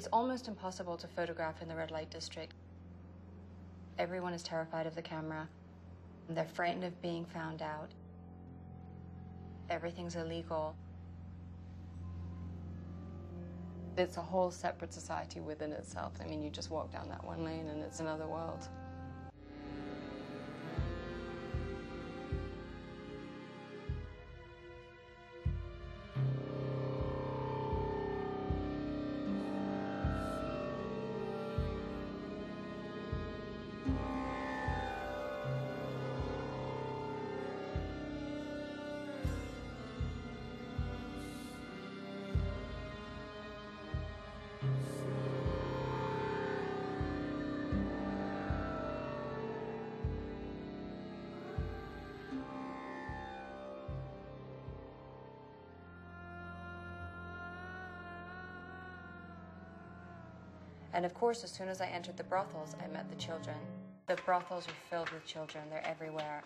It's almost impossible to photograph in the red light district. Everyone is terrified of the camera. They're frightened of being found out. Everything's illegal. It's a whole separate society within itself. I mean, you just walk down that one lane and it's another world. And of course, as soon as I entered the brothels, I met the children. The brothels are filled with children. They're everywhere.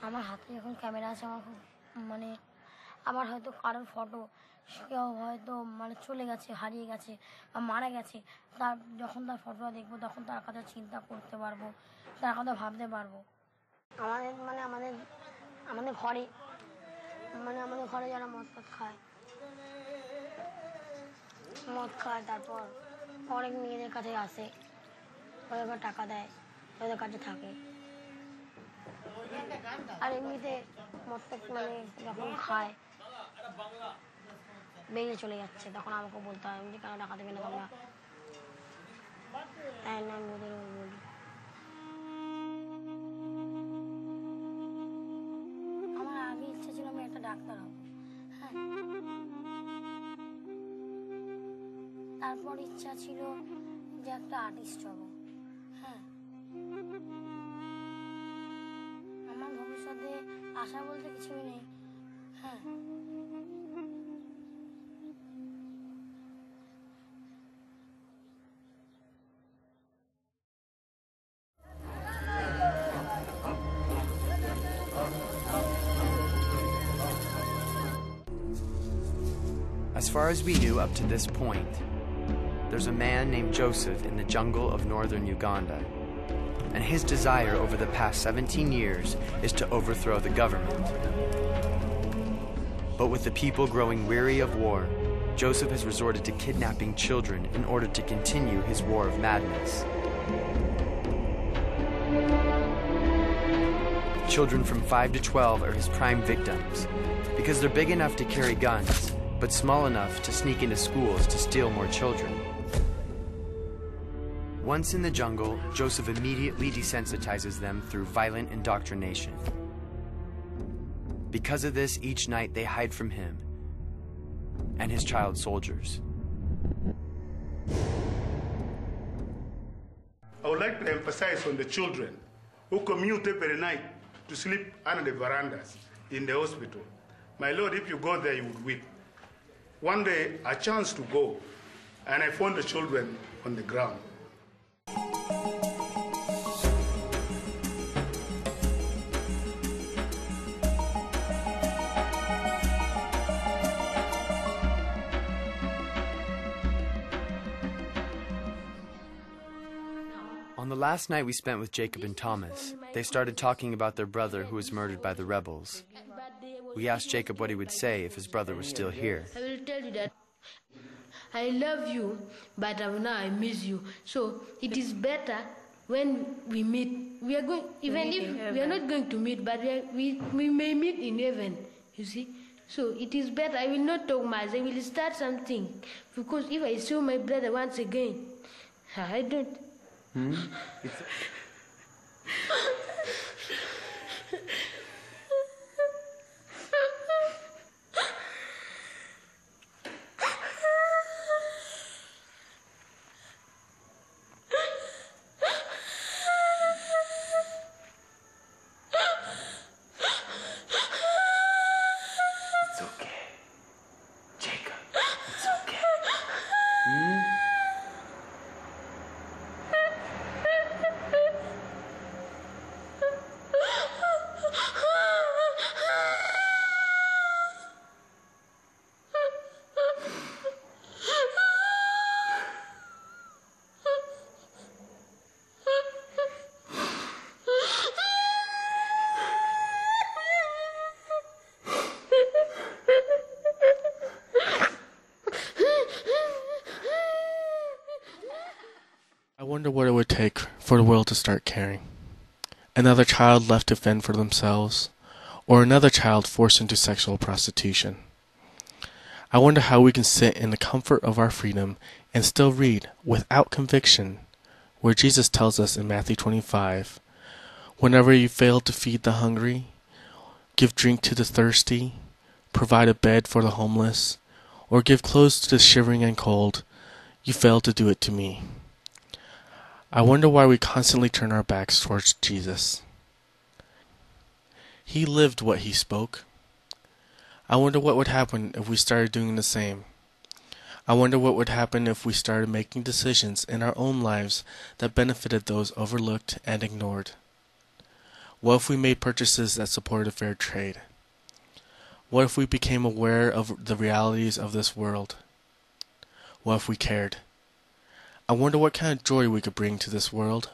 আমার হাতে যখন camera আছে আমার মানে আমার হয়তো কারোর photo কেউ হয়তো মানে চলে গেছে, হারিয়ে গেছে বা মারা গেছে, তার যখন তার ফটোটা দেখবো তখন তার কথা চিন্তা করতে পারবো, তার কথা ভাবতে পারবো। আমাদের ঘরে যারা মদ খায় তারপর অনেক মেয়েদের কাছে আসে, ওদের টাকা দেয়, ওদের কাছে থাকে। আর এমনিতে মদটা মানে যখন খায় বেরিয়ে চলে যাচ্ছে, তখন আমাকে বলতে হয় যে কেন টাকা দেবে না তোমরা, তাই না আমি ওদের বলি। আমার আগে ইচ্ছা ছিল আমি একটা ডাক্তার হব, হ্যাঁ। তারপর ইচ্ছা ছিল যে একটা আর্টিস্ট হব, হ্যাঁ। আমার ভবিষ্যতে আশা বলতে কিছুই নেই, হ্যাঁ। As far as we knew up to this point, there's a man named Joseph in the jungle of northern Uganda, and his desire over the past 17 years is to overthrow the government. But with the people growing weary of war, Joseph has resorted to kidnapping children in order to continue his war of madness. Children from 5 to 12 are his prime victims because they're big enough to carry guns, but small enough to sneak into schools to steal more children. Once in the jungle, Joseph immediately desensitizes them through violent indoctrination. Because of this, each night they hide from him and his child soldiers. I would like to emphasize on the children who commute every night to sleep under the verandas in the hospital. My Lord, if you go there, you would weep. One day, I chanced to go, and I found the children on the ground. On the last night we spent with Jacob and Thomas, they started talking about their brother who was murdered by the rebels. We asked Jacob what he would say if his brother was still here. I will tell you that I love you, but now I miss you. So it is better when we meet. We are going, even if we are not going to meet, but we may meet in heaven, you see. So it is better. I will not talk much. I will start something. Because if I saw my brother once again, I don't. It's okay. Jacob, it's okay. I wonder what it would take for the world to start caring. Another child left to fend for themselves, or another child forced into sexual prostitution. I wonder how we can sit in the comfort of our freedom and still read, without conviction, where Jesus tells us in Matthew 25, "Whenever you fail to feed the hungry, give drink to the thirsty, provide a bed for the homeless, or give clothes to the shivering and cold, you fail to do it to me." I wonder why we constantly turn our backs towards Jesus. He lived what he spoke. I wonder what would happen if we started doing the same. I wonder what would happen if we started making decisions in our own lives that benefited those overlooked and ignored. What if we made purchases that supported fair trade? What if we became aware of the realities of this world? What if we cared? I wonder what kind of joy we could bring to this world.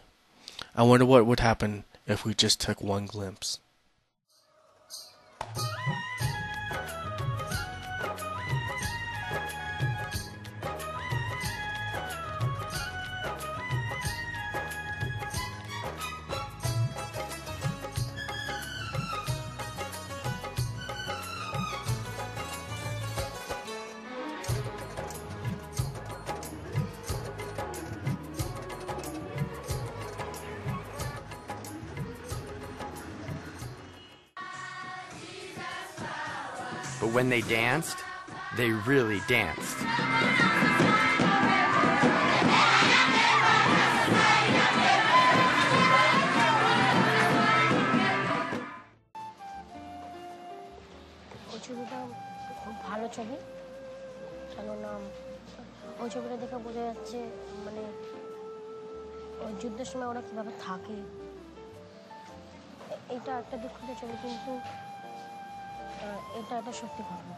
I wonder what would happen if we just took one glimpse. But when they danced, they really danced. ওই ছবিটা খুব ভালো ছবি, কেননা ওই ছবিটা দেখে বোঝা যাচ্ছে মানে ওই যুদ্ধের সময় ওরা কীভাবে থাকে। এটা একটা দুঃখিত ছবি, কিন্তু এটা একটা সত্যি ঘটনা।